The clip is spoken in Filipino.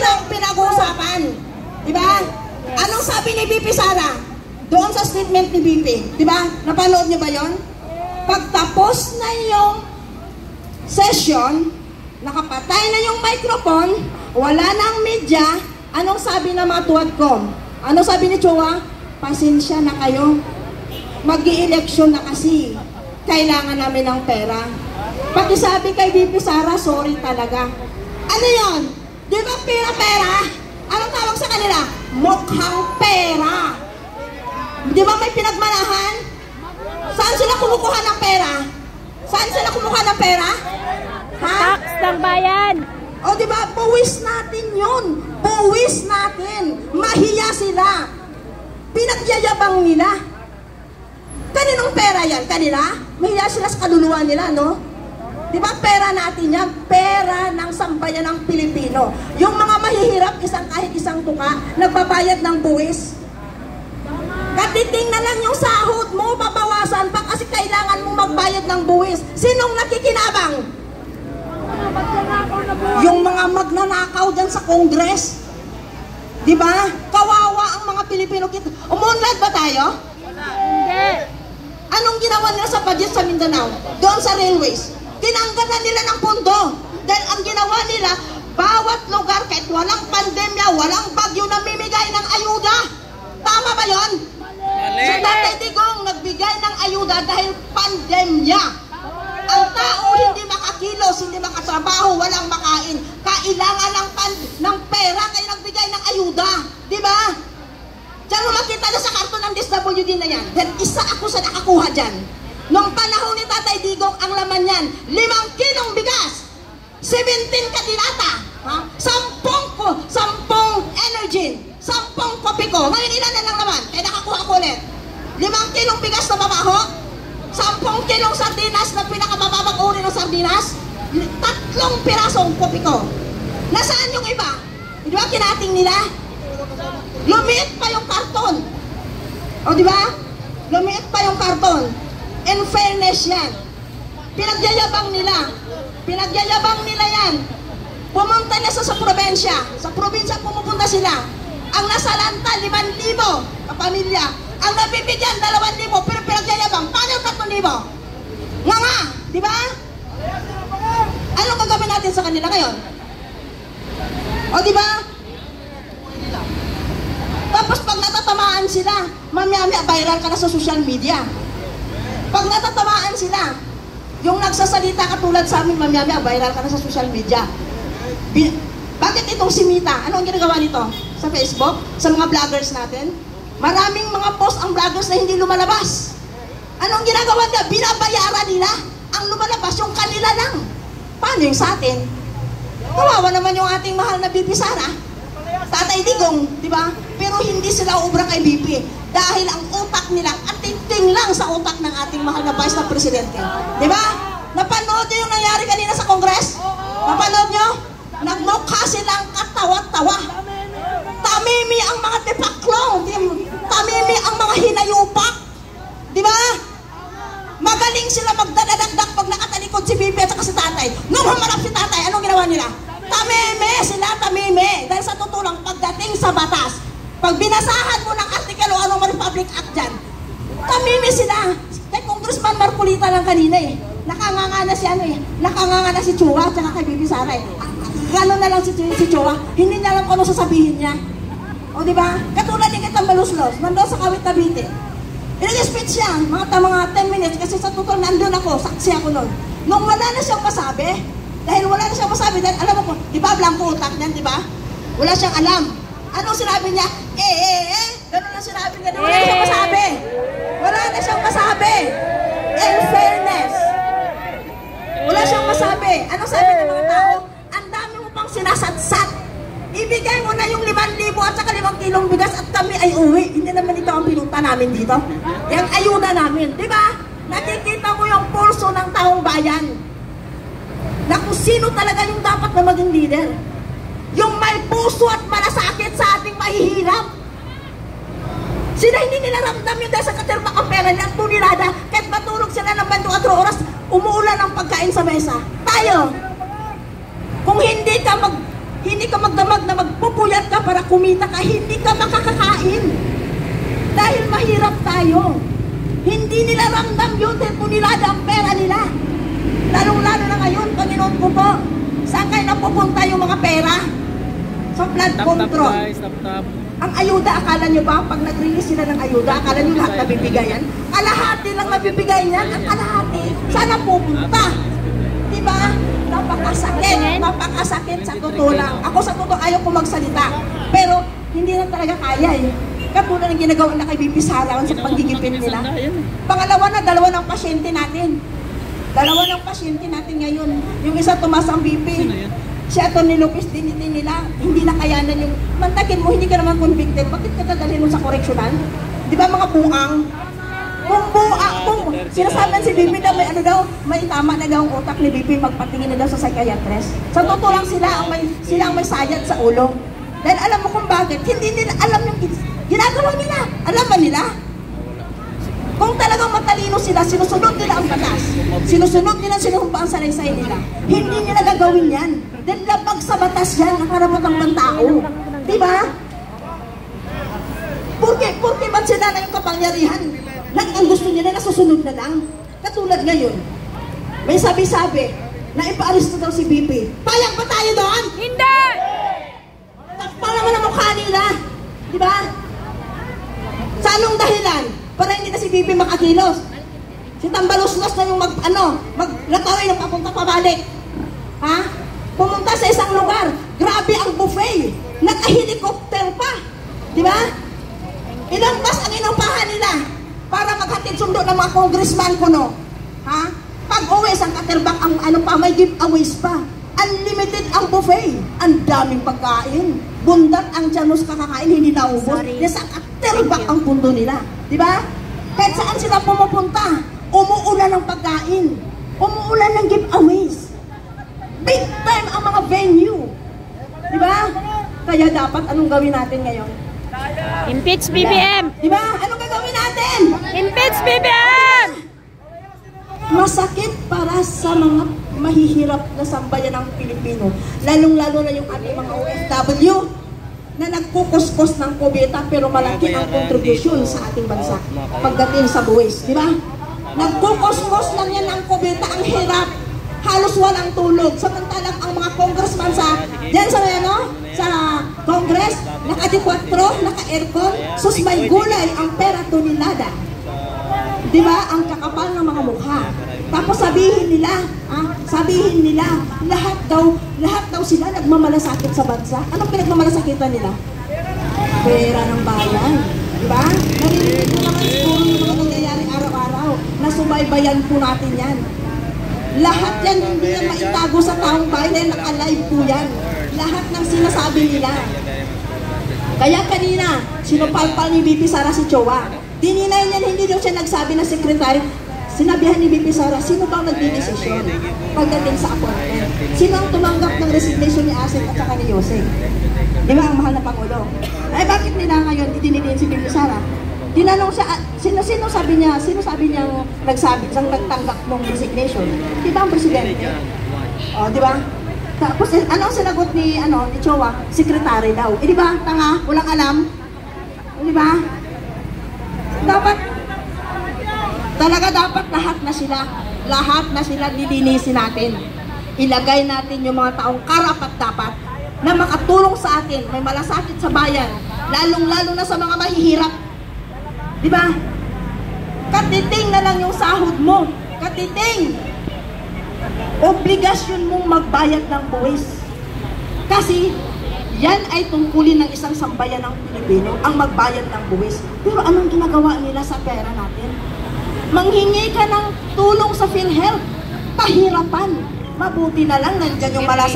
ang pinag-uusapan. Diba? Anong sabi ni VP Sara? Doon sa statement ni VP. Diba? Napanood niyo ba yon? Pagtapos na yung session, nakapatay na yung microphone, wala nang media, anong sabi ng mga tuwad ko? Anong sabi ni Chua? Pasensya na kayo. Mag-i-election na kasi. Kailangan namin ng pera. Pakisabi kay VP Sara, sorry talaga. Ano yon? Di ba pera-pera? Anong tawag sa kanila? Mukhang pera. Di ba may pinagmanahan? Saan sila kumukuha ng pera? Saan sila kumukuha ng pera? Ha? Tax ng bayan. O di ba, buwis natin yun. Buwis natin. Mahiya sila. Pinagyayabang nila. Kaninong pera yan? Kanila? Mahiya sila sa kaluluwa nila, no? Di ba pera natin yan? Pera ng sambayan ng Pilipino. Yung mga mahihirap, kahit isang tuka, nagbabayad ng buwis. Katiting na lang yung sahod mo, babawasan pa kasi kailangan mo magbayad ng buwis. Sinong nakikinabang? Yung mga magnanakaw dyan sa Congress. Di ba? Kawawa ang mga Pilipino. Umunlad ba tayo? Hindi. Anong ginawa nila sa budget sa Mindanao? Doon sa railways. Tinanggal na nila ng pondo. Dahil ang ginawa nila, bawat lugar, kahit walang pandemya, walang bagyo, namimigay ng ayuda. Tama ba yun? Si Tatay Digong nagbigay ng ayuda dahil pandemya. Ang tao hindi makakilos, hindi makatrabaho, walang makain. Kailangan ng pera, kaya nagbigay ng ayuda. Di ba? Diyan mo makita na sa karton ng DSWD na yan. Dahil isa ako sa nakakuha dyan. Noong panahon ni Tatay Digong, ang laman yan, 5 kilong bigas, 17 kadilata, 10 energy, 10 kopi ko. Ngayon ilan na lang naman? Kaya nakakuha ko ulit. 5 kilong bigas na babaho, 10 kilong sardinas na pinakamababang uri ng sardinas, 3 pirasong kopi ko. Nasaan yung iba? Di ba kinating nila? Lumiit pa yung karton. O di ba? Lumiit pa yung karton. In fairness yan. Pinagyayabang nila. Pinagyayabang nila yan. Pumunta na sa probensya. Sa probinsya pumupunta sila. Ang nasalanta, 5,000 kapamilya. Ang nabibigyan, 2,000. Pero pinagyayabang. Paano yung 3,000? Nga! Di ba? Anong gagawin natin sa kanila ngayon? O di ba? Tapos pag natatamaan sila, mamaya viral ka na sa social media. Pag natatamaan sila, yung nagsasalita katulad sa amin, mamaya viral ka na sa social media. Bakit itong si Mita? Ano ang ginagawa nito? Sa Facebook? Sa mga vloggers natin? Maraming mga post ang vloggers na hindi lumalabas. Anong ginagawa nila? Binabayaran nila. Ang lumalabas yung kanila lang. Paano yung sa atin? Kawawa naman yung ating mahal na VP Sara. Tatay Digong, di ba? Pero hindi sila ubra kay VP. Dahil ang utak nila, ating lang sa utak ng ating mahal na Vice na Presidente. Di ba? Napanood nyo yung nangyari kanina sa Congress? Napanood nyo? Nagmukha silang katawa-tawa. Tamimi ang mga tipaklong. Tamimi ang mga hinayupak. Di ba? Magaling sila magdadadagdag pag nakatalikod si VP at si Tatay. Nung humarap si Tatay, anong ginawa nila? Tamimi sila, tamimi. Dahil sa totoo lang, pagdating sa batas, pag binasahan mo ng article o anong Republic Act dyan, tamimi sila. Kay Congressman Marcolita lang kanina eh. Nakanganga na si nakanganga na si Chua at saka kay VP Sara eh. Gano'n na lang si Chua, hindi niya alam kung ano sasabihin niya. O diba? Katulad ni Kitang Maluslos, nandun sa Kawit Cavite. Ilang-speech siya, mga 10 minutes, kasi sa totoo nandun ako, saksi ako nun. Nung wala na siyang masabi, dahil wala na siyang masabi, dahil alam mo po, di ba blanco utak niyan, di ba? Wala siyang alam. Anong sinabi niya? Ganun lang sinabi niya, wala na siyang masabi. Wala na siyang masabi. In fairness. Wala siyang masabi. Anong sabi ng mga tao? Ang dami mo pang sinasatsat. Ibigay mo na yung 5,000 at saka 5 kilong bigas at kami ay uwi. Hindi naman ito ang pinunta namin dito. Yung ayuda namin. Di ba? Nakikita mo yung pulso ng taong bayan. Na kung sino talaga yung dapat na maging leader. Yung may puso at malasakit sa ating mahihirap. Sila hindi nila ramdam yun dahil sa katermak ang pera nila at tunilada. Kahit matulog sila ng 24 oras, umuulan ang pagkain sa mesa. Tayo, kung hindi ka magdamag na kumita ka, hindi ka makakakain. Dahil mahirap tayo. Hindi nila ramdam yun, tunilada ang pera nila. Lalong-lalo na ngayon, Panginoon ko po, saan kayo napupunta yung mga pera? Sa flood control. Stop. Ang ayuda, akala nyo ba, pag nag-release sila ng ayuda, akala nyo lahat nabibigay yan? Kalahati lang nabibigay yan, ang kalahati. Saan pupunta? Diba? Napakasakit sa totoo lang. Ako sa totoo, ayaw ko magsalita. Pero, hindi na talaga kaya eh. Katulad ng ginagawa na kay BP Sara sa pagigipin nila. Pangalawa na, dalawa ng pasyente natin. Dalawa ng pasyente natin ngayon. Yung isa tumaas ang BP. Si Atty. Lopez, dinitin nila. Hindi na kayanan yung, mantakin mo, hindi ka naman convicted. Bakit ka dadalhin mo sa correctional? Di ba mga buang? Kung sinasabi si BP daw, may ano daw, may tama na daw ang utak ni BP, magpatingin na daw sa psychiatrist. Sa totoo lang sila ang may sayad sa ulo. Dahil alam mo kung bakit, hindi nila alam yung ginagawa nila. Alam ba nila? Kung talagang matalino sila, sinusunod nila ang batas. Sinusunod nila, sinuhumpaan sa salaysay nila. Hindi nila gagawin yan. Dahil lapag sa batas yan, ang karapatang ng tao. Diba? Porque ba't sila na yung kapangyarihan? Ang gusto nila, nasusunod na lang. Katulad ngayon, may sabi-sabi na ipaalis na daw si BP. Payag ba tayo doon? Hindi! Para naman ang mukha nila. Diba? Sa anong dahilan? Para hindi na si BP makakilos. Si Tambaluslos na yung maglataway ng papunta pabalik. Ha? Pumunta sa isang lugar. Grabe ang buffet. Naka-helicopter pa. Di ba? Ilang bus ang inupahan nila para maghatid sundo ng mga congressman ko, no? Ha? Pag-uwi sa Caterback, ang may giveaways pa. Unlimited ang buffet. Ang daming pagkain. Bundat ang tiyanos kakakain, hindi naubos. Sa Caterback ang pundo nila. Di ba? Kahit saan sila pumupunta, umuulan ng pagkain. Umuulan ng giveaways. Big time ang mga venue. Di ba? Kaya dapat anong gawin natin ngayon? Impeach BBM! Di ba? Anong gagawin natin? Impeach BBM! Masakit para sa mga mahihirap na sambayan ng Pilipino. Lalong-lalo na yung ating mga OFW na nagkukuskos ng kubeta pero malaki ang kontribusyon sa ating bansa pagdating sa buwis. Di ba? Nagkukuskos lang yan ang kubeta, ang hirap. Halos walang tulog. Samantalang ang mga congressman sa Congress, naka-24, naka-aircon, sus may gulay, ang pera tunilada. Di ba? Ang kakapal ng mga mukha. Tapos sabihin nila, lahat daw sila nagmamalasakit sa bansa. Anong pinagmamalasakitan nila? Pera ng bayan. Di ba? Narinig mo naman siguro yung mga nangyayari araw-araw. Nasubaybayan po natin yan. Lahat yan hindi yan maitago sa taong bayan dahil naka-live po yan. Lahat ng sinasabi nila. Kaya kanina, sinupalpal ni BP Sara si Chowa. Dininay niyan, hindi daw siya nagsabi na sekretary. Sinabihan ni BP Sara, sino bang nagdidesisyon pagdating sa appointment? Sino ang tumanggap ng resignation ni Asik at saka ni Yosek? Di ba ang mahal na Pangulo? Ay bakit nila ngayon idinidiin si BP Sara? Tinanong siya, sino sabi niya nagtanggap ng resignation? Di ba ang presidente? O, di ba? Tapos, anong sinagot ni Chowa? Secretary daw. Di ba? Tanga, walang alam. Di ba? Dapat lahat na sila lilinisin natin. Ilagay natin yung mga taong karapat-dapat na makatulong sa atin, may malasakit sa bayan, lalong-lalo na sa mga mahihirap. Di ba? Katiting na lang yung sahod mo. Katiting. Obligasyon mong magbayad ng buwis. Kasi yan ay tungkulin ng isang sambayan ng Pilipino, ang magbayad ng buwis. Pero anong ginagawa nila sa pera natin? Manghingi ka ng tulong sa PhilHealth. Pahirapan. Mabuti na lang nandiyan yung malasakit.